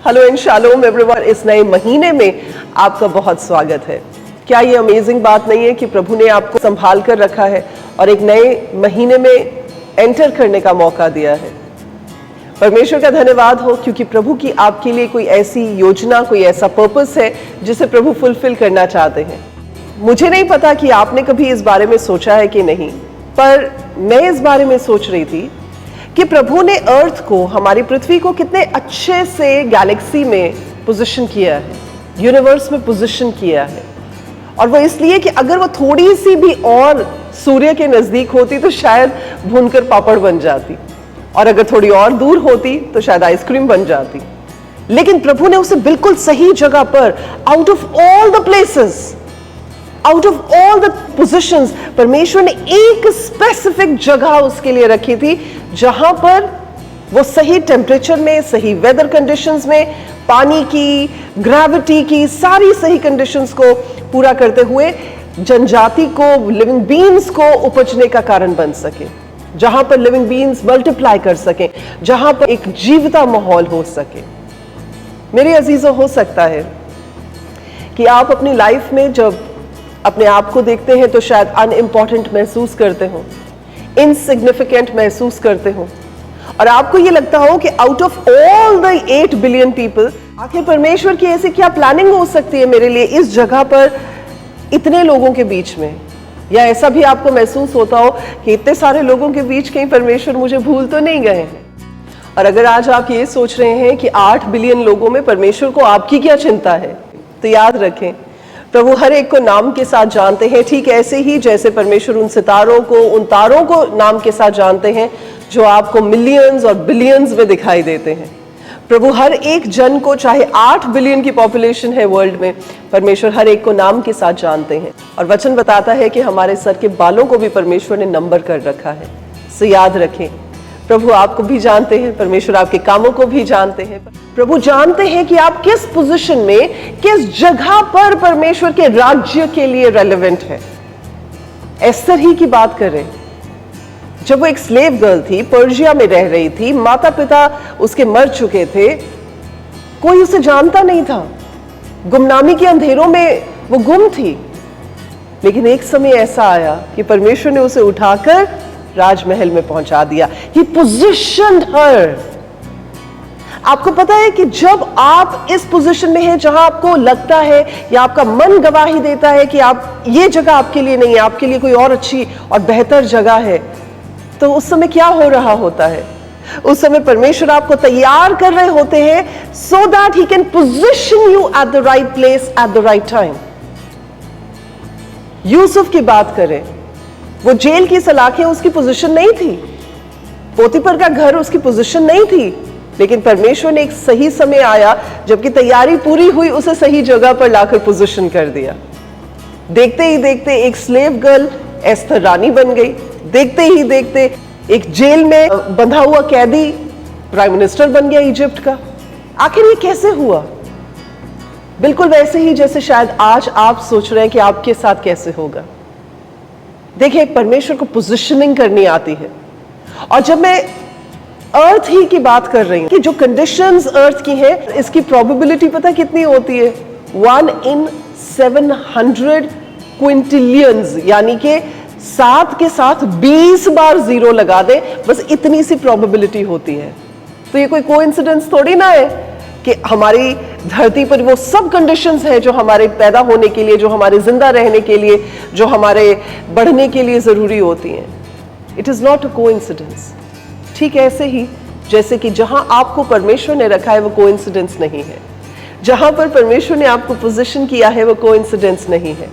Hello and shalom everyone. इस नए महीने में आपका बहुत स्वागत है। क्या ये अमेजिंग बात नहीं है कि प्रभु ने आपको संभाल कर रखा है और एक नए महीने में एंटर करने का मौका दिया है। परमेश्वर का धन्यवाद हो, क्योंकि प्रभु की आपके लिए कोई ऐसी योजना, कोई ऐसा पर्पस है जिसे प्रभु फुलफिल करना चाहते हैं। मुझे नहीं पता कि आपने कभी इस बारे में सोचा है कि नहीं, पर मैं इस बारे में सोच रही थी कि प्रभु ने अर्थ को, हमारी पृथ्वी को कितने अच्छे से गैलेक्सी में पोजीशन किया है, यूनिवर्स में पोजीशन किया है। और वो इसलिए कि अगर वो थोड़ी सी भी और सूर्य के नजदीक होती तो शायद भूनकर पापड़ बन जाती, और अगर थोड़ी और दूर होती तो शायद आइसक्रीम बन जाती। लेकिन प्रभु ने उसे बिल्कुल सही जगह पर, out of all the places, out of all the positions, परमेश्वर ने एक स्पेसिफिक जगह उसके लिए रखी थी जहां पर वो सही टेम्परेचर में, सही वेदर कंडीशंस में, पानी की, ग्रेविटी की सारी सही कंडीशंस को पूरा करते हुए जनजाति को, लिविंग बीइंग्स को उपजने का कारण बन सके, जहां पर लिविंग बीइंग्स मल्टीप्लाई कर सके, जहां पर एक जीवता माहौल हो सके। मेरे अजीजों, हो सकता है कि आप अपनी लाइफ में जब अपने आप को देखते हैं तो शायद अनइम्पॉर्टेंट महसूस करते हो, इनसिग्निफिकेंट महसूस करते हो, और आपको ये लगता हो कि out of all the 8 billion people, आखिर परमेश्वर की ऐसी क्या प्लानिंग हो सकती है मेरे लिए इस जगह पर, इतने लोगों के बीच में। या ऐसा भी आपको महसूस होता हो कि इतने सारे लोगों के बीच कहीं परमेश्वर मुझे भूल तो नहीं गए हैं। और अगर आज आप ये सोच रहे हैं कि 8 बिलियन लोगों में परमेश्वर को आपकी क्या चिंता है, तो याद रखें, प्रभु हर एक को नाम के साथ जानते हैं, ठीक ऐसे ही जैसे परमेश्वर उन सितारों को, उन तारों को नाम के साथ जानते हैं जो आपको मिलियंस और बिलियंस में दिखाई देते हैं। प्रभु हर एक जन को, चाहे 8 बिलियन की पॉपुलेशन है वर्ल्ड में, परमेश्वर हर एक को नाम के साथ जानते हैं। और वचन बताता है कि हमारे सर के बालों को भी परमेश्वर ने नंबर कर रखा है। सो याद रखें, प्रभु आपको भी जानते हैं, परमेश्वर आपके कामों को भी जानते हैं। प्रभु जानते हैं कि आप किस पोजीशन में, किस जगह पर परमेश्वर के राज्य के लिए रेलेवेंट है। एस्थर ही की बात करें, जब वो एक स्लेव गर्ल थी, पर्शिया में रह रही थी, माता पिता उसके मर चुके थे, कोई उसे जानता नहीं था, गुमनामी के अंधेरों में वो गुम थी। लेकिन एक समय ऐसा आया कि परमेश्वर ने उसे उठाकर राजमहल में पहुंचा दिया। He positioned her। आपको पता है कि जब आप इस पोजीशन में हैं जहां आपको लगता है या आपका मन गवाही देता है कि आप, ये जगह आपके लिए नहीं है, आपके लिए कोई और अच्छी और बेहतर जगह है, तो उस समय क्या हो रहा होता है? उस समय परमेश्वर आपको तैयार कर रहे होते हैं so that he can position you at the right place at the right time। Yusuf की बात करें, वो जेल की सलाखें उसकी पोजीशन नहीं थी, पोतीफर का घर उसकी पोजीशन नहीं थी, लेकिन परमेश्वर ने एक सही समय आया, जबकि तैयारी पूरी हुई, उसे सही जगह पर लाकर पोजीशन कर दिया। देखते ही देखते एक स्लेव गर्ल एस्थर रानी बन गई, देखते ही देखते एक जेल में बंधा हुआ कैदी प्राइम मिनिस्टर बन गया इजिप्ट का। आखिर ये कैसे हुआ? बिल्कुल वैसे ही जैसे शायद आज आप सोच रहे हैं कि आपके साथ कैसे होगा। देखिए, परमेश्वर को पोजीशनिंग करनी आती है। और जब मैं अर्थ ही की बात कर रही हूं कि जो कंडीशंस अर्थ की हैं, इसकी प्रोबेबिलिटी पता कितनी होती है? 1 in 700 क्विंटिलियंस, यानी कि 7 के साथ 20 बार जीरो लगा दे, बस इतनी सी प्रोबेबिलिटी होती है। तो ये कोई कोइंसिडेंस थोड़ी ना है कि हमारी धरती पर वो सब कंडीशंस है जो हमारे पैदा होने के लिए, जो हमारे जिंदा रहने के लिए, जो हमारे बढ़ने के लिए जरूरी होती हैं। It is not a coincidence. ठीक ऐसे ही जैसे कि जहां आपको परमेश्वर ने रखा है वो कोइंसिडेंस नहीं है, जहां पर परमेश्वर ने आपको पोजीशन किया है वो कोइंसिडेंस नहीं है।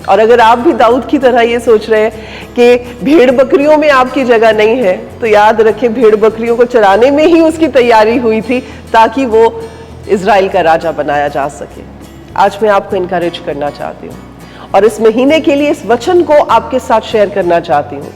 और अगर आप भी दाऊद की तरह ये सोच रहे हैं कि भेड़ बकरियों में आपकी जगह नहीं है, तो याद रखें, भेड़ बकरियों को चराने में ही उसकी तैयारी हुई थी ताकि वो इजराइल का राजा बनाया जा सके। आज मैं आपको इनकरेज करना चाहती हूँ और इस महीने के लिए इस वचन को आपके साथ शेयर करना चाहती हूँ।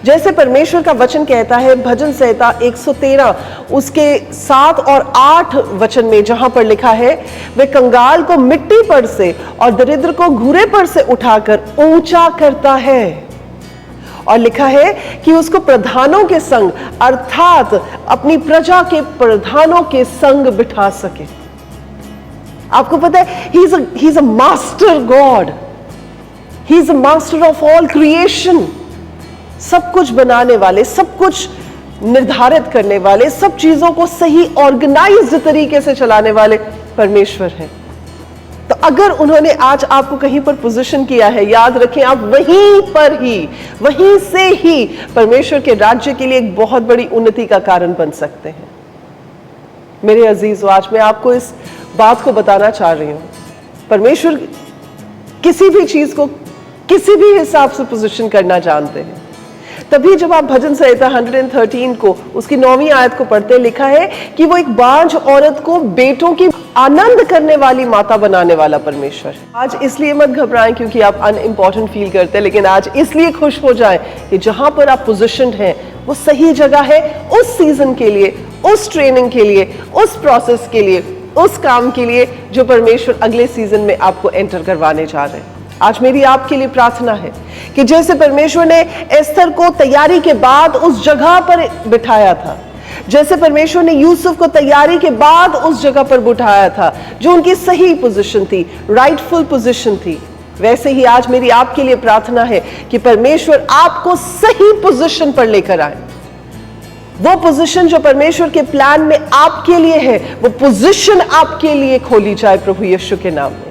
जैसे परमेश्वर का वचन कहता है, भजन संहिता 113 उसके 7 और 8 वचन में, जहां पर लिखा है, वे कंगाल को मिट्टी पर से और दरिद्र को घुरे पर से उठाकर ऊंचा करता है। और लिखा है कि उसको प्रधानों के संग अर्थात अपनी प्रजा के प्रधानों के संग बिठा सके। आपको पता है he is a master God, he is a master of all creation. सब कुछ बनाने वाले, सब कुछ निर्धारित करने वाले, सब चीजों को सही ऑर्गेनाइज्ड तरीके से चलाने वाले परमेश्वर हैं। तो अगर उन्होंने आज आपको कहीं पर पोजीशन किया है, याद रखें आप वहीं पर ही, वहीं से ही परमेश्वर के राज्य के लिए एक बहुत बड़ी उन्नति का कारण बन सकते हैं। मेरे अजीजों, आज मैं आपको इस बात को बताना चाह रही हूं, परमेश्वर किसी भी चीज को किसी भी हिसाब से पोजीशन करना जानते हैं। तभी जब आप भजन संहिता 113 को उसकी 9वीं आयत को पढ़ते, लिखा है कि वो एक बांझ औरत को बेटों की आनंद करने वाली माता बनाने वाला परमेश्वर है। आज इसलिए मत घबराएं क्योंकि आप अनइम्पॉर्टेंट फील करते हैं, लेकिन आज इसलिए खुश हो जाएं कि जहां पर आप पोजीशन्ड हैं वो सही जगह है, उस सीजन के लिए, उस ट्रेनिंग के लिए, उस प्रोसेस के लिए, उस काम के लिए जो परमेश्वर अगले सीजन में आपको एंटर करवाने जा रहे हैं। आज मेरी आपके लिए प्रार्थना है कि जैसे परमेश्वर ने एस्थर को तैयारी के बाद उस जगह पर बिठाया था, जैसे परमेश्वर ने यूसुफ को तैयारी के बाद उस जगह पर बिठाया था जो उनकी सही पोजीशन थी, राइटफुल पोजीशन थी, वैसे ही आज मेरी आपके लिए प्रार्थना है कि परमेश्वर आपको सही पोजीशन पर लेकर आए। वो पोजीशन जो परमेश्वर के प्लान में आपके लिए है, वो पोजीशन आपके लिए खोली जाए प्रभु यीशु के नाम में।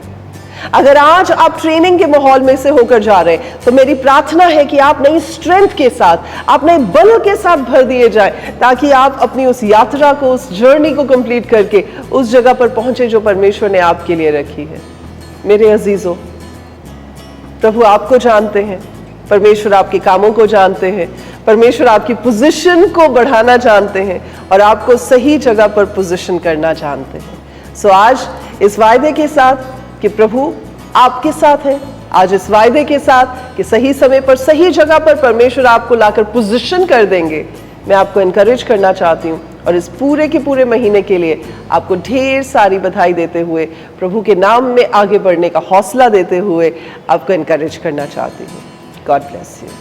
अगर आज आप ट्रेनिंग के माहौल में से होकर जा रहे हैं तो मेरी प्रार्थना है कि आप नई स्ट्रेंथ के साथ, आप नए बल के साथ भर दिए जाएं, ताकि आप अपनी उस यात्रा को, उस जर्नी को कंप्लीट करके उस जगह पर पहुंचे जो परमेश्वर ने आपके लिए रखी है। मेरे अजीजों, प्रभु आपको जानते हैं, परमेश्वर आपके कामों को जानते हैं, परमेश्वर आपकी पोजीशन को बढ़ाना जानते हैं और आपको सही जगह पर पोजीशन करना जानते हैं। सो आज इस वायदे के साथ कि प्रभु आपके साथ है, आज इस वायदे के साथ कि सही समय पर सही जगह पर परमेश्वर आपको लाकर पोजीशन कर देंगे, मैं आपको एनकरेज करना चाहती हूँ और इस पूरे के पूरे महीने के लिए आपको ढेर सारी बधाई देते हुए, प्रभु के नाम में आगे बढ़ने का हौसला देते हुए आपको एनकरेज करना चाहती हूँ। God bless you.